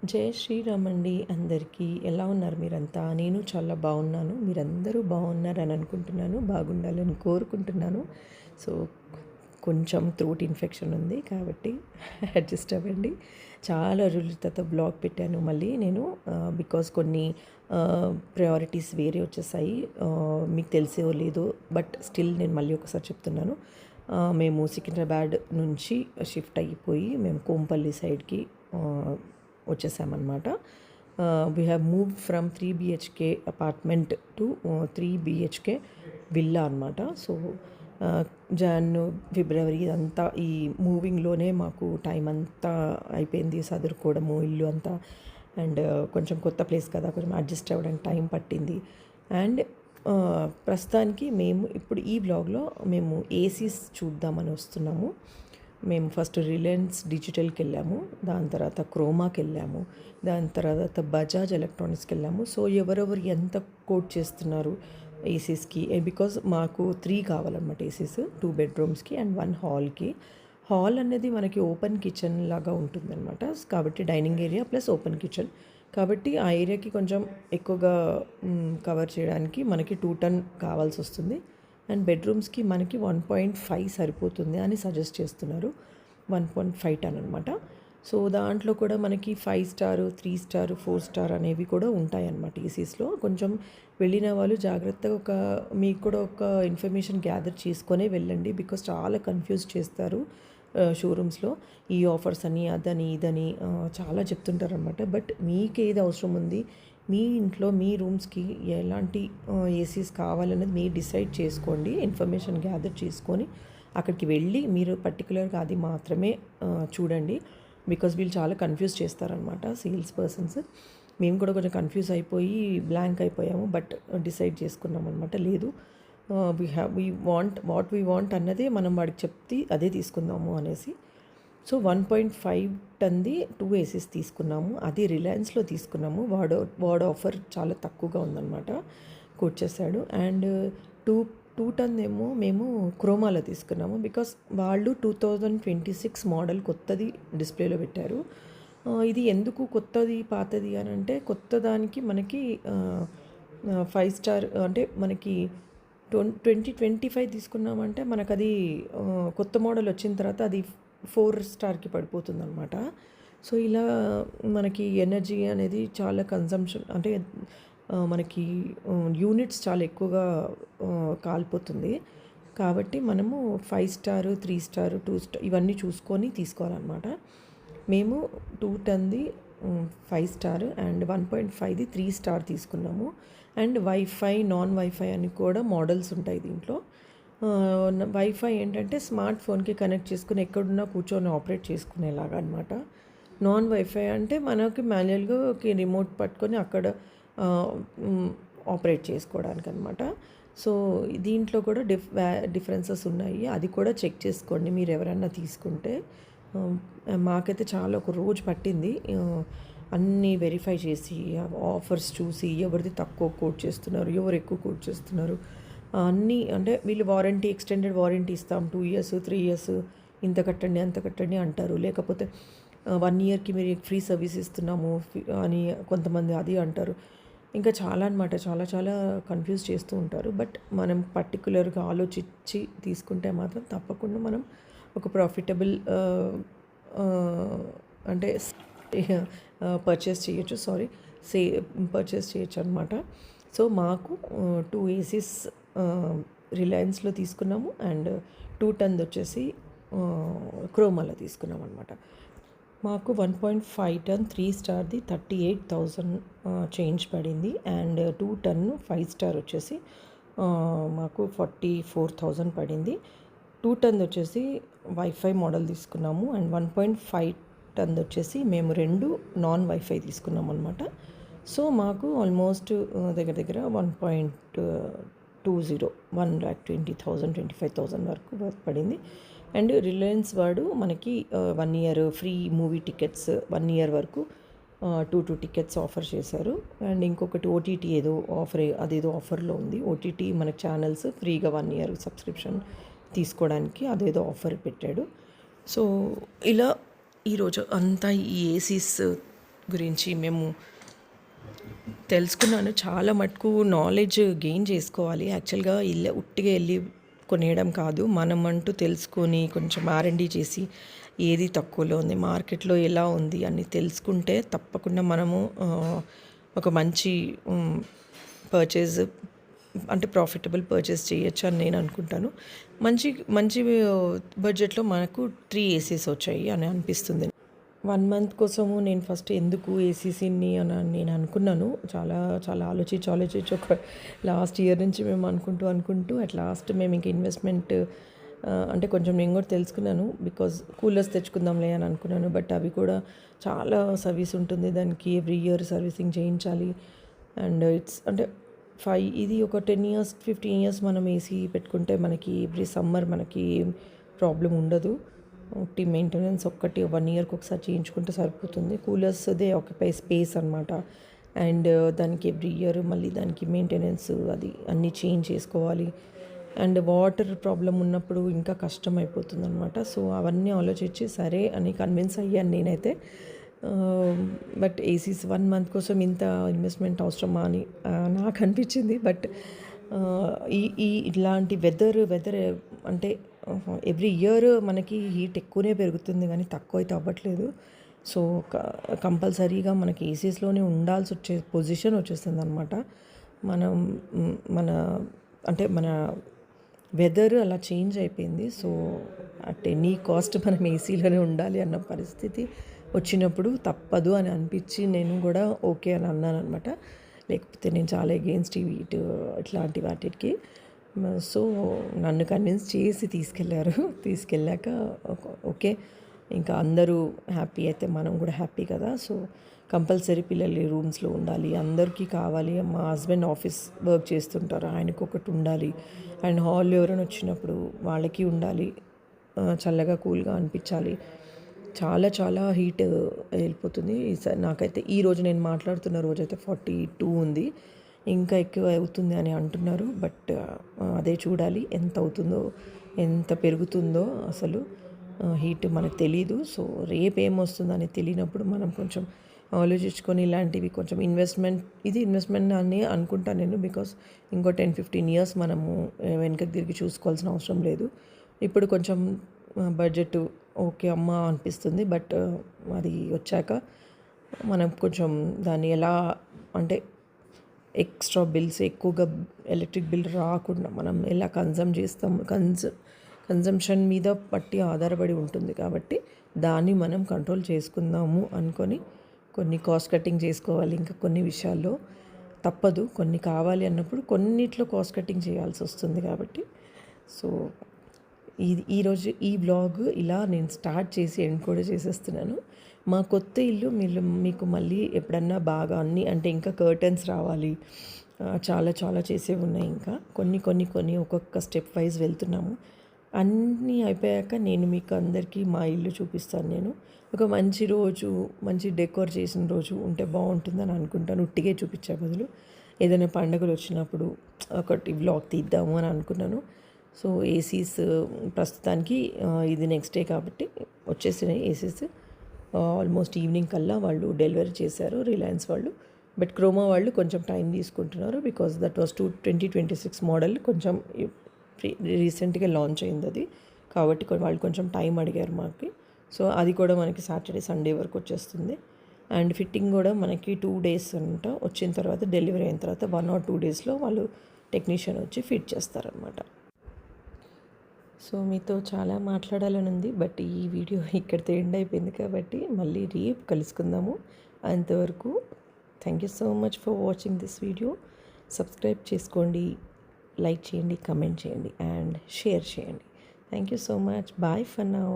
జై శ్రీరామ్ అండి అందరికీ. ఎలా ఉన్నారు మీరంతా? నేను చాలా బాగున్నాను. మీరందరూ బాగున్నారని అనుకుంటున్నాను. బాగుండాలని కోరుకుంటున్నాను. సో, కొంచెం త్రోట్ ఇన్ఫెక్షన్ ఉంది కాబట్టి అడ్జస్ట్ అవ్వండి. చాలా రోజుల తర్వాత బ్లాగ్ పెట్టాను మళ్ళీ నేను. బికాజ్ కొన్ని ప్రయారిటీస్ వేరే వచ్చేసాయి. మీకు తెలిసేవో లేదో బట్ స్టిల్ నేను మళ్ళీ ఒకసారి చెప్తున్నాను. మేము సికింద్రాబాద్ నుంచి షిఫ్ట్ అయిపోయి మేము కోంపల్లి సైడ్కి వచ్చేసామన్నమాట. We have move from 3 BHK apartment to 3 BHK villa అనమాట. సో ఫిబ్రవరి అంతా ఈ మూవింగ్లోనే మాకు టైం అంతా అయిపోయింది. సదురుకోవడము ఇల్లు అంతా. అండ్ కొంచెం కొత్త ప్లేస్ కదా, కొంచెం అడ్జస్ట్ అవ్వడానికి టైం పట్టింది. అండ్ ప్రస్తుతానికి మేము ఇప్పుడు ఈ వ్లాగ్లో మేము ఏసీస్ చూద్దామని వస్తున్నాము. మేము ఫస్ట్ రిలయన్స్ డిజిటల్కి వెళ్ళాము, దాని తర్వాత క్రోమాకి వెళ్ళాము, దాని తర్వాత బజాజ్ ఎలక్ట్రానిక్స్కి వెళ్ళాము. సో ఎవరెవరు ఎంత కోట్ చేస్తున్నారు ఏసీస్కి, బికాజ్ మాకు 3 కావాలన్నమాట ఏసీస్, 2 బెడ్రూమ్స్కి అండ్ 1 హాల్కి. హాల్ అనేది మనకి ఓపెన్ కిచెన్ లాగా ఉంటుందన్నమాట. కాబట్టి dining area plus open kitchen కాబట్టి ఆ ఏరియాకి కొంచెం ఎక్కువగా కవర్ చేయడానికి మనకి 2 టన్ కావాల్సి వస్తుంది. అండ్ బెడ్రూమ్స్కి మనకి 1.5 సరిపోతుంది అని సజెస్ట్ చేస్తున్నారు. 1.5 టన్ అనమాట. సో దాంట్లో కూడా మనకి 5 స్టార్, 3 స్టార్, 4 స్టార్ అనేవి కూడా ఉంటాయన్నమాట ఏసీస్లో. కొంచెం వెళ్ళిన వాళ్ళు జాగ్రత్తగా మీకు కూడా ఒక ఇన్ఫర్మేషన్ గ్యాదర్ చేసుకొనే వెళ్ళండి. బికాస్ చాలా కన్ఫ్యూజ్ చేస్తారు షోరూమ్స్లో. ఈ ఆఫర్స్ అని అదని ఇదని చాలా చెప్తుంటారనమాట. బట్ మీకు ఏది అవసరం ఉంది, మీ ఇంట్లో మీ రూమ్స్కి ఎలాంటి ఏసీస్ కావాలన్నది మీరు డిసైడ్ చేసుకోండి. ఇన్ఫర్మేషన్ గ్యాదర్ చేసుకొని అక్కడికి వెళ్ళి మీరు పర్టికులర్గా అది మాత్రమే చూడండి. బికాజ్ వీళ్ళు చాలా కన్ఫ్యూజ్ చేస్తారనమాట సేల్స్ పర్సన్స్. మేము కూడా కొంచెం కన్ఫ్యూజ్ అయిపోయి బ్లాంక్ అయిపోయాము. బట్ డిసైడ్ చేసుకున్నాం అనమాట. లేదు, వీ వాంట్ అన్నదే మనం వాడికి చెప్తే అదే తీసుకుందాము అనేసి. సో 1.5 టన్ది 2 ఏసీస్ తీసుకున్నాము. అది రిలయన్స్లో తీసుకున్నాము. వాడు ఆఫర్ చాలా తక్కువగా ఉందన్నమాట, కోట్ చేశాడు. అండ్ టూ టన్ ఏమో మేము క్రోమాలో తీసుకున్నాము. బికాస్ వాళ్ళు 2026 మోడల్ కొత్తది డిస్ప్లేలో పెట్టారు. ఇది ఎందుకు కొత్తది పాతది అని అంటే, కొత్త దానికి మనకి 5 స్టార్ అంటే మనకి 2025 తీసుకున్నామంటే మనకు అది కొత్త మోడల్ వచ్చిన తర్వాత అది 4 స్టార్కి పడిపోతుంది అనమాట. సో ఇలా మనకి ఎనర్జీ అనేది చాలా కన్సంప్షన్ అంటే మనకి యూనిట్స్ చాలా ఎక్కువగా కాలిపోతుంది. కాబట్టి మనము 5 స్టార్, 3 స్టార్, 2 స్టార్ ఇవన్నీ చూసుకొని తీసుకోవాలన్నమాట. మేము 2 టన్ది 5 స్టార్ అండ్ 1.5ది 3 స్టార్ తీసుకున్నాము. అండ్ వైఫై, నాన్ వైఫై అని కూడా మోడల్స్ ఉంటాయి దీంట్లో. వైఫై ఏంటంటే స్మార్ట్ ఫోన్కి కనెక్ట్ చేసుకుని ఎక్కడున్నా కూర్చొని ఆపరేట్ చేసుకునేలాగా అనమాట. నాన్ వైఫై అంటే మనకి మాన్యువల్గా రిమోట్ పట్టుకొని అక్కడ ఆపరేట్ చేసుకోవడానికి అనమాట. సో దీంట్లో కూడా డిఫరెన్సెస్ ఉన్నాయి. అది కూడా చెక్ చేసుకోండి మీరు ఎవరైనా తీసుకుంటే. మాకైతే చాలా ఒక రోజు పట్టింది అన్నీ వెరిఫై చేసి, ఆఫర్స్ చూసి, ఎవరిది తక్కువ కోట్ చేస్తున్నారు, ఎవరు ఎక్కువ కోట్ చేస్తున్నారు అన్నీ. అంటే వీళ్ళు వారంటీ, ఎక్స్టెండెడ్ వారంటీ ఇస్తాం, 2 ఇయర్స్ 3 ఇయర్స్ ఇంత కట్టండి అంత కట్టండి అంటారు. లేకపోతే 1 ఇయర్కి మీరు ఫ్రీ సర్వీస్ ఇస్తున్నాము అని కొంతమంది అది అంటారు. ఇంకా చాలా అనమాట, చాలా చాలా కన్ఫ్యూజ్ చేస్తూ ఉంటారు. బట్ మనం పర్టికులర్గా ఆలోచించి తీసుకుంటే మాత్రం తప్పకుండా మనం ఒక ప్రాఫిటబుల్ అంటే పర్చేస్ చేయొచ్చు అనమాట. సో మాకు 2 ఏసీస్ రిలయన్స్లో తీసుకున్నాము అండ్ 2 టన్ది వచ్చేసి క్రోమాలో తీసుకున్నాం అనమాట. మాకు 1.5 టన్ 3 స్టార్ది 38,000 చేంజ్ పడింది. అండ్ 2 టన్ 5 స్టార్ వచ్చేసి మాకు 44,000 పడింది. 2 టన్ది వచ్చేసి వైఫై మోడల్ తీసుకున్నాము. అండ్ 1.5 టన్ది వచ్చేసి మేము 2 నాన్ వైఫై తీసుకున్నాం అనమాట. సో మాకు ఆల్మోస్ట్ దగ్గర దగ్గర 1.20 1,20,000 25,000 వరకు పడింది. అండ్ రిలయన్స్ వాడు మనకి 1 year free movie tickets 1 year వరకు 2 టికెట్స్ ఆఫర్ చేశారు. అండ్ ఇంకొకటి ఓటీటీ ఏదో ఆఫర్, అదేదో ఆఫర్లో ఉంది. ఓటీటీ మనకి ఛానల్స్ ఫ్రీగా 1 ఇయర్ సబ్స్క్రిప్షన్ తీసుకోవడానికి అదేదో ఆఫర్ పెట్టాడు. సో ఇలా ఈరోజు అంతా ఈ ఏసీస్ గురించి మేము తెలుసుకున్నాను. చాలా మటుకు నాలెడ్జ్ గెయిన్ చేసుకోవాలి. యాక్చువల్‌గా ఉట్టిగా వెళ్ళి కొనేయడం కాదు. మనం అంటూ తెలుసుకొని కొంచెం ఆర్&డి చేసి ఏది తక్కువలో ఉంది, మార్కెట్‌లో ఎలా ఉంది అని తెలుసుకుంటే తప్పకుండా మనము ఒక మంచి పర్చేజ్ అంటే ప్రాఫిటబుల్ పర్చేజ్ చేయొచ్చు అని నేను అనుకుంటాను. మంచి మంచి బడ్జెట్‌లో మనకు 3 ఏసీస్ వచ్చాయి అని అనిపిస్తుంది. 1 మంత్ కోసము నేను ఫస్ట్ ఎందుకు ఏసీసీని అని నేను అనుకున్నాను. చాలా చాలా ఆలోచించి ఒక లాస్ట్ ఇయర్ నుంచి మేము అనుకుంటూ అట్ లాస్ట్ మేము ఇంక ఇన్వెస్ట్మెంట్ అంటే కొంచెం నేను కూడా తెలుసుకున్నాను. బికాజ్ కూలర్స్ తెచ్చుకుందాంలే అని అనుకున్నాను. బట్ అవి కూడా చాలా సర్వీస్ ఉంటుంది దానికి. ఎవ్రీ ఇయర్ సర్వీసింగ్ చేయించాలి. అండ్ ఇట్స్ అంటే ఇది ఒక 10 ఇయర్స్ 15 ఇయర్స్ మనం ఏసీ పెట్టుకుంటే మనకి ఎవ్రీ సమ్మర్ మనకి ప్రాబ్లం ఉండదు. మెయింటెనెన్స్ ఒక్కటి 1 ఇయర్కి ఒకసారి చేయించుకుంటే సరిపోతుంది. కూలర్స్దే ఆక్యుపై స్పేస్ అనమాట. అండ్ దానికి ఎవ్రీ ఇయర్ మళ్ళీ దానికి మెయింటెనెన్స్ అది అన్నీ చేంజ్ చేసుకోవాలి. అండ్ వాటర్ ప్రాబ్లం ఉన్నప్పుడు ఇంకా కష్టం అయిపోతుంది అనమాట. సో అవన్నీ ఆలోచించి సరే అని కన్విన్స్ అయ్యాను నేనైతే. బట్ ఏసీస్ 1 మంత్ కోసం ఇంత ఇన్వెస్ట్మెంట్ అవసరమా అని నాకు అనిపించింది. బట్ ఇలాంటి వెదర్ అంటే ఎవ్రీ ఇయర్ మనకి హీట్ ఎక్కువనే పెరుగుతుంది కానీ తక్కువ అయితే అవ్వట్లేదు. సో కంపల్సరీగా మనకి ఏసీస్లోనే ఉండాల్సి వచ్చే పొజిషన్ వచ్చేస్తుంది అనమాట. మనం మన వెదర్ అలా చేంజ్ అయిపోయింది. సో అట్ ఎనీ కాస్ట్ మనం ఏసీలోనే ఉండాలి అన్న పరిస్థితి వచ్చినప్పుడు తప్పదు అని అనిపించి నేను కూడా ఓకే అని అన్నాను అనమాట. లేకపోతే నేను చాలా ఎగెయిన్స్ట్ ఇట్లాంటి వాటికి. సో నన్ను కన్విన్స్ చేసి తీసుకెళ్ళాక ఓకే ఇంకా అందరూ హ్యాపీ అయితే మనం కూడా హ్యాపీ కదా. సో కంపల్సరీ పిల్లలు రూమ్స్లో ఉండాలి, అందరికీ కావాలి. మా హస్బెండ్ ఆఫీస్ వర్క్ చేస్తుంటారు, ఆయనకు ఒకటి ఉండాలి. అండ్ హాల్లో ఎవరైనా వచ్చినప్పుడు వాళ్ళకి ఉండాలి, చల్లగా కూల్గా అనిపించాలి. చాలా చాలా హీట్ వెళ్ళిపోతుంది. నాకైతే ఈరోజు నేను మాట్లాడుతున్న రోజైతే 42 ఉంది. ఇంకా ఎక్కువ అవుతుంది అని అంటున్నారు. బట్ అదే చూడాలి ఎంత అవుతుందో, ఎంత పెరుగుతుందో. అసలు హీట్ మనకు తెలీదు. సో రేపు ఏమొస్తుందని తెలియనప్పుడు మనం కొంచెం ఆలోచించుకొని ఇలాంటివి కొంచెం ఇన్వెస్ట్మెంట్ అని అనుకుంటాను నేను. బికాస్ ఇంకో 10-15 ఇయర్స్ మనము వెనకకి తిరిగి చూసుకోవాల్సిన అవసరం లేదు. ఇప్పుడు కొంచెం బడ్జెట్ ఓకే అమ్మ అనిపిస్తుంది. బట్ అది వచ్చాక మనం కొంచెం దాన్ని ఎలా అంటే ఎక్స్ట్రా బిల్స్ ఎక్కువగా ఎలక్ట్రిక్ బిల్ రాకుండా మనం ఎలా కన్జంప్షన్ మీద బట్టి ఆధారపడి ఉంటుంది. కాబట్టి దాన్ని మనం కంట్రోల్ చేసుకుందాము అనుకొని కొన్ని కాస్ట్ కటింగ్ చేసుకోవాలి. ఇంకా కొన్ని విషయాల్లో తప్పదు, కొన్ని కావాలి అన్నప్పుడు కొన్నిట్లో కాస్ట్ కటింగ్ చేయాల్సి వస్తుంది. కాబట్టి సో ఈరోజు ఈ వ్లాగ్ ఇలా నేను స్టార్ట్ చేసి ఎండ్ కూడా చేసేస్తున్నాను. మా కొత్త ఇల్లు మీకు మళ్ళీ ఎప్పుడన్నా బాగా అన్నీ అంటే ఇంకా కర్టన్స్ రావాలి, చాలా చాలా చేసేవి ఉన్నాయి. ఇంకా కొన్ని ఒక్కొక్క స్టెప్ వైజ్ వెళ్తున్నాము. అన్నీ అయిపోయాక నేను మీకు అందరికీ మా ఇల్లు చూపిస్తాను. నేను ఒక మంచి రోజు, మంచి డెకోర్ చేసిన రోజు ఉంటే బాగుంటుందని అనుకుంటాను. ఉట్టిగే చూపించే బదులు ఏదైనా పండుగలు వచ్చినప్పుడు ఒకటి వ్లాగ్ తీద్దాము అని అనుకున్నాను. సో ఏసీస్ ప్రస్తుతానికి ఇది నెక్స్ట్ డే కాబట్టి వచ్చేసినాయి ఏసీస్. ఆల్మోస్ట్ ఈవినింగ్ కల్లా వాళ్ళు డెలివరీ చేశారు, రిలయన్స్ వాళ్ళు. బట్ క్రోమా వాళ్ళు కొంచెం టైం తీసుకుంటున్నారు. బికాస్ దట్ వాస్ 2026 మోడల్, కొంచెం రీసెంట్గా లాంచ్ అయింది అది. కాబట్టి వాళ్ళు కొంచెం టైం అడిగారు మాకు. సో అది కూడా మనకి సాటర్డే సండే వరకు వచ్చేస్తుంది. అండ్ ఫిట్టింగ్ కూడా మనకి 2 days అంట. వచ్చిన తర్వాత డెలివరీ అయిన తర్వాత 1 or 2 daysలో వాళ్ళు టెక్నీషియన్ వచ్చి ఫిట్ చేస్తారనమాట. సో మీతో చాలా మాట్లాడాలని ఉంది. బట్ ఈ వీడియో ఇక్కడితో ఎండ్ అయిపోయింది కాబట్టి మళ్ళీ రేపు కలుసుకుందాము. అంతవరకు thank you so much for watching this video. Subscribe చేసుకోండి, లైక్ చేయండి, కమెంట్ చేయండి అండ్ షేర్ చేయండి. Thank you so much. Bye for now.